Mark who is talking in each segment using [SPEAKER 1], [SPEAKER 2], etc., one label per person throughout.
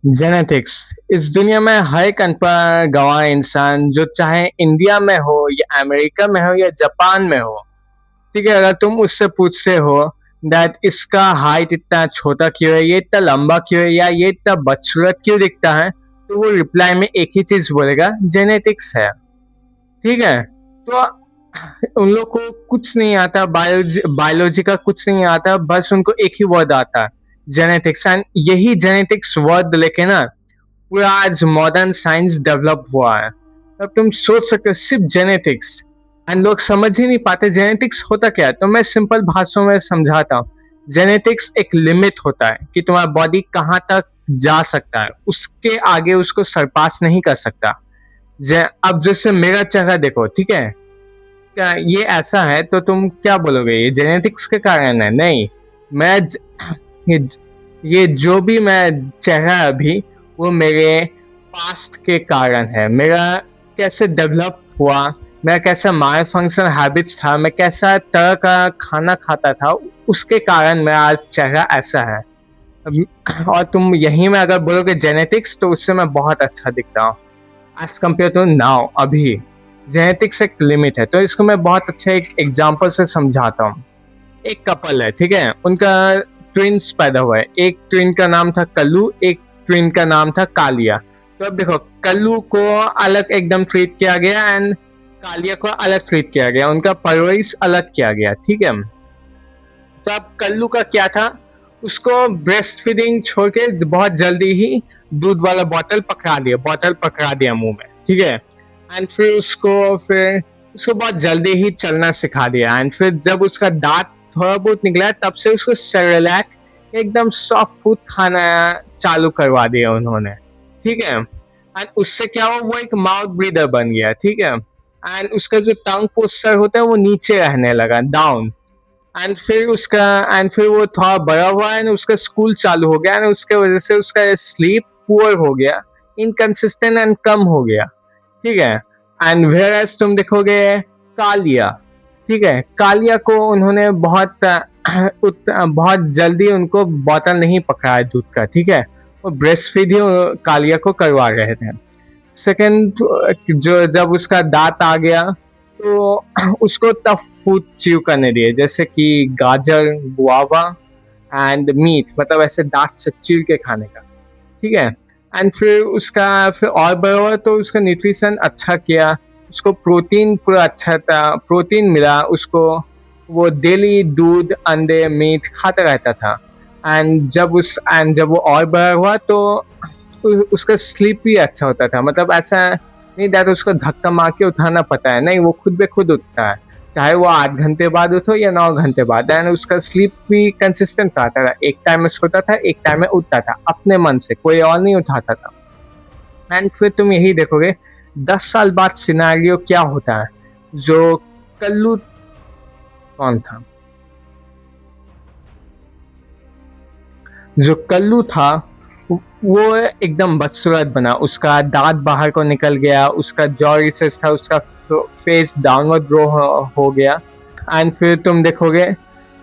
[SPEAKER 1] Genetics इस दुनिया में हर एक अनपढ़ गंवार इंसान जो चाहे इंडिया में हो या अमेरिका में हो या जापान में हो, ठीक है, अगर तुम उससे पूछते हो दैट इसका हाइट इतना छोटा क्यों है, ये इतना लंबा क्यों है, या ये इतना बदसूरत क्यों दिखता है, तो वो रिप्लाई में एक ही चीज बोलेगा, जेनेटिक्स है। ठीक है। तो उन लोग को कुछ नहीं आता, बायोलॉजी का कुछ नहीं आता, बस उनको एक ही वर्ड आता है, जेनेटिक्स। एंड यही जेनेटिक्स वर्ड लेके ना पूरा आज मॉडर्न साइंस डेवलप हुआ है। अब तुम सोच सकते हो सिर्फ जेनेटिक्स, एंड लोग समझ ही नहीं पाते जेनेटिक्स होता क्या है। तो मैं सिंपल भाषाओं में समझाता हूँ। जेनेटिक्स एक लिमिट होता है कि तुम्हारा बॉडी कहाँ तक जा सकता है, उसके आगे उसको सरपास नहीं कर सकता। अब जैसे मेरा चेहरा देखो, ठीक है, क्या ये ऐसा है तो तुम क्या बोलोगे, ये जेनेटिक्स के कारण है? नहीं। मैं ये, ये जो भी मैं चेहरा है अभी, वो मेरे पास्ट के कारण है। मेरा कैसे डेवलप हुआ, मेरा कैसा माल फंक्शन हैबिट्स था, मैं कैसा तरह का खाना खाता था, उसके कारण मेरा आज चेहरा ऐसा है। और तुम यही में अगर बोलोगे जेनेटिक्स, तो उससे मैं बहुत अच्छा दिखता हूँ एज कम्पेयर टू नाउ। अभी जेनेटिक्स एक लिमिट है। तो इसको मैं बहुत अच्छे एक एग्जाम्पल से समझाता हूँ। एक कपल है, ठीक है, उनका ट्विंस पैदा हुआ है। एक ट्विन का नाम था कल्लू, एक ट्विन का नाम था कालिया। तो अब देखो, कल्लू को अलग एकदम ट्रीट किया गया एंड कालिया को अलग ट्रीट किया गया, उनका परवरिश अलग किया गया। ठीक है। तो अब कल्लू का क्या था, उसको ब्रेस्ट फीडिंग छोड़ के बहुत जल्दी ही दूध वाला बॉटल पकड़ा दिया मुंह में। ठीक है। एंड फिर उसको बहुत जल्दी ही चलना सिखा दिया। एंड फिर जब उसका दांत थोड़ा बहुत निकला, तब से उसको सेरेलैक एकदम सॉफ्ट फूड खाना चालू करवा दिया उन्होंने। ठीक है। एंड उससे क्या हुआ, वो एक माउथ ब्रीदर बन गया। ठीक है। एंड उसका जो टंग पोस्चर होता है वो नीचे रहने लगा, डाउन। एंड फिर वो थोड़ा बड़ा हुआ एंड उसका स्कूल चालू हो गया एंड उसके वजह से उसका स्लीप पुअर हो गया, इनकंसिस्टेंट एंड कम हो गया। ठीक है। एंड वेयर एज तुम देखोगे कालिया, ठीक है, कालिया को उन्होंने बहुत जल्दी उनको बोतल नहीं पकड़ाया दूध का। ठीक है। वो ब्रेस्ट फीड ही कालिया को करवा रहे थे। सेकंड, जो जब उसका दांत आ गया, तो उसको टफ फूड च्यू करने दिए, जैसे कि गाजर, गुआवा एंड मीट, मतलब ऐसे दांत से चीर के खाने का। ठीक है। एंड फिर और बड़ा हुआ तो उसका न्यूट्रिशन अच्छा किया, उसको प्रोटीन पूरा अच्छा था, प्रोटीन मिला उसको। वो डेली दूध, अंडे, मीट खाता रहता था। एंड जब वो और बड़ा हुआ तो उसका स्लीप भी अच्छा होता था। मतलब ऐसा नहीं दैट उसको धक्का मार के उठाना पड़ता है, नहीं, वो खुद बे खुद उठता है, चाहे वो 8 घंटे बाद उठो या 9 घंटे बाद। एंड उसका स्लीप भी कंसिस्टेंट रहता था, एक टाइम में सोता था, एक टाइम में उठता था अपने मन से, कोई और नहीं उठाता था। एंड फिर तुम यही देखोगे 10 साल बाद सिनेरियो क्या होता है। जो कल्लू कौन था, जो कल्लू था वो एकदम बदसूरत बना, उसका दांत बाहर को निकल गया, उसका जॉ रिसेस था, उसका फेस डाउनवर्ड ग्रो हो गया। एंड फिर तुम देखोगे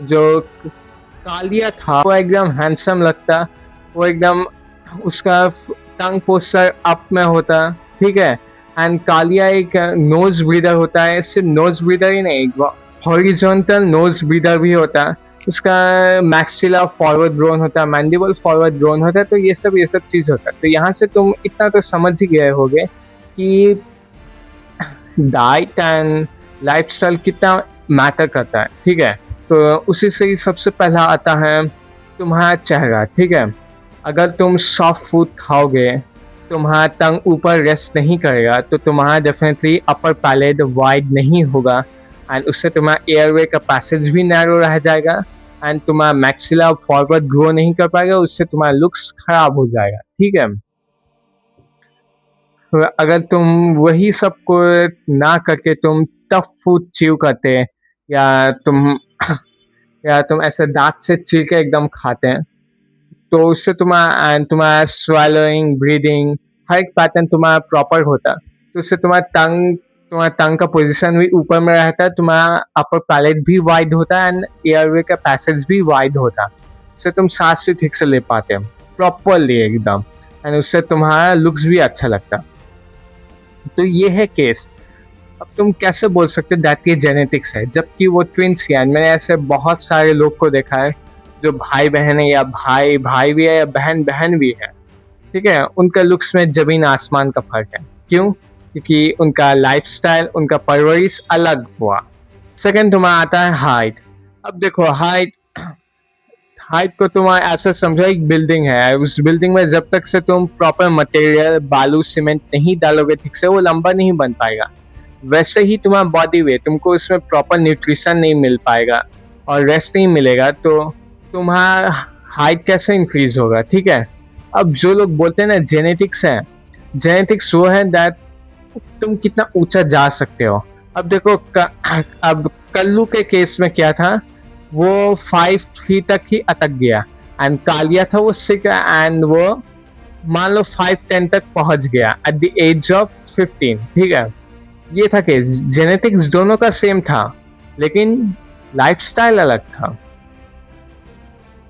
[SPEAKER 1] जो कालिया था वो एकदम हैंडसम लगता, वो एकदम उसका टंग पोस्चर अप में होता। ठीक है। एंड कालिया एक नोज ब्रीदर होता है, सिर्फ नोज ब्रीदर ही नहीं, हॉरिजॉन्टल नोज ब्रीदर भी होता है। उसका मैक्सिला फॉरवर्ड ग्रोन होता है, मैंडिबल फॉरवर्ड ग्रोन होता है। तो ये सब चीज होता है। तो यहाँ से तुम इतना तो समझ ही गए होगे कि डाइट एंड लाइफस्टाइल कितना मैटर करता है। ठीक है। तो उसी से ही सबसे पहला आता है तुम्हारा चेहरा। ठीक है। अगर तुम सॉफ्ट फूड खाओगे, तुम्हारा टंग ऊपर रेस्ट नहीं करेगा, तो तुम्हारा डेफिनेटली अपर पैलेट वाइड नहीं होगा एंड उससे तुम्हारा एयरवे का पैसेज भी नैरो रह जाएगा एंड तुम्हारा मैक्सिला फॉरवर्ड ग्रो नहीं कर पाएगा, उससे तुम्हारा लुक्स खराब हो जाएगा। ठीक है। तो अगर तुम वही सब को ना करके तुम टफ फूड च्यू करते, या तुम या तुम ऐसे दांत से चीर के एकदम खाते हैं, तो उससे तुम्हारा स्वेलोइंग, ब्रीदिंग, हर एक पैटर्न तुम्हारा प्रॉपर होता। तो उससे तुम्हारा टंग का पोजीशन भी ऊपर में रहता है, तुम्हारा अपर पैलेट भी वाइड होता है एंड एयरवे का पैसेज भी वाइड होता है। उससे तुम सांस भी ठीक से ले पाते हो प्रॉपरली एकदम। एंड उससे तुम्हारा लुक्स भी अच्छा लगता। तो ये है केस। अब तुम कैसे बोल सकते हो दैट ये जेनेटिक्स है, जबकि वो ट्विंस ही हैं। मैंने ऐसे बहुत सारे लोग को देखा है जो भाई बहन है, या भाई भाई भी है, या बहन बहन भी है, ठीक है, उनका लुक्स में जमीन आसमान का फर्क है। क्यों? क्योंकि उनका लाइफस्टाइल, उनका परवरिश अलग हुआ। सेकंड तुम्हारा आता है हाइट। अब देखो हाइट, हाइट को तुम ऐसा समझो एक बिल्डिंग है, उस बिल्डिंग में जब तक से तुम प्रॉपर मटेरियल बालू सीमेंट नहीं डालोगे ठीक से, वो लंबा नहीं बन पाएगा। वैसे ही तुम्हारा बॉडी वेट, तुमको इसमें प्रॉपर न्यूट्रिशन नहीं मिल पाएगा और रेस्ट नहीं मिलेगा, तो तुम्हारा हाइट कैसे इंक्रीज होगा, ठीक है। अब जो लोग बोलते हैं ना जेनेटिक्स है, जेनेटिक्स वो है दैट तुम कितना ऊंचा जा सकते हो। अब देखो अब कल्लू के केस में क्या था, वो 5 फीट तक ही अटक गया, एंड कालिया था वो 6, एंड वो मान लो 5'10" तक पहुंच गया एट द एज ऑफ 15, ठीक है। ये था कि जेनेटिक्स दोनों का सेम था, लेकिन लाइफस्टाइल अलग था।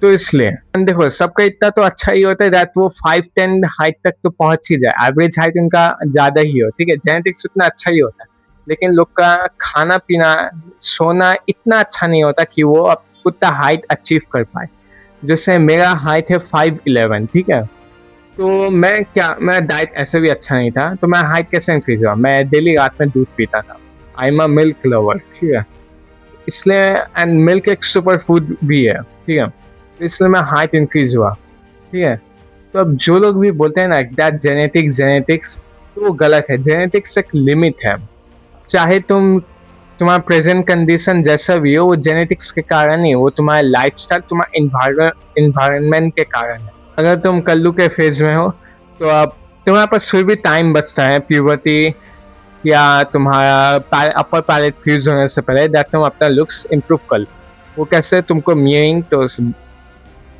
[SPEAKER 1] तो इसलिए देखो सबका इतना तो अच्छा ही होता है दैट वो 5'10" हाइट तक तो पहुंच ही जाए, एवरेज हाइट उनका ज्यादा ही हो, ठीक है, जेनेटिक्स उतना अच्छा ही होता है। लेकिन लोग का खाना पीना सोना इतना अच्छा नहीं होता कि वो अब उतना हाइट अचीव कर पाए। जैसे मेरा हाइट है 5'11", ठीक है। तो मैं डाइट ऐसे भी अच्छा नहीं था, तो मैं हाइट कैसे इंक्रीज हुआ? मैं डेली रात में दूध पीता था। I am a milk lover, ठीक है, इसलिए। एंड मिल्क एक सुपर फूड भी है, ठीक है, तो इसलिए मैं हाइट इंक्रीज हुआ, ठीक है। तो अब जो लोग भी बोलते हैं ना दैट जेनेटिक्स जेनेटिक्स, तो वो गलत है। जेनेटिक्स एक लिमिट है। चाहे तुम्हारा प्रेजेंट कंडीशन जैसा भी हो, वो जेनेटिक्स के कारण ही, वो तुम्हारा लाइफस्टाइल, तुम्हारा इन्वायरमेंट के कारण है। अगर तुम कल्लू के फेज में हो, तो अब तुम्हारे पास फिर भी टाइम बचता है प्यूबर्टी या तुम्हारा अपर पैलेट फ्यूज होने से पहले, दैट तुम अपना लुक्स इम्प्रूव कर लो। वो कैसे? तुमको मियरिंग तो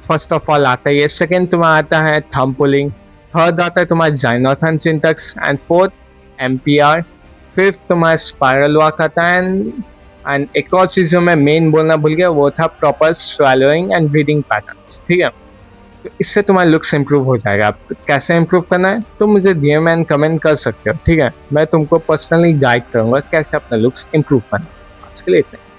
[SPEAKER 1] फर्स्ट ऑफ ऑल आता है, सेकंड तुम्हारा आता है थंब पुलिंग, थर्ड आता है तुम्हारा जाइनोथन syntax, and fourth MPR, fifth तुम्हारा स्पाइरल वॉक आता है, एंड एक और चीज जो मैं मेन बोलना भूल गया, वो था proper swallowing and breathing patterns, ठीक है। तो इससे तुम्हारा लुक्स इंप्रूव हो जाएगा। अब तो कैसे इंप्रूव करना है तुम मुझे डीएम एंड कमेंट कर सकते हो, ठीक है, मैं तुमको पर्सनली गाइड करूंगा कैसे अपना लुक्स इंप्रूव करना। आज के लिए इतना ही।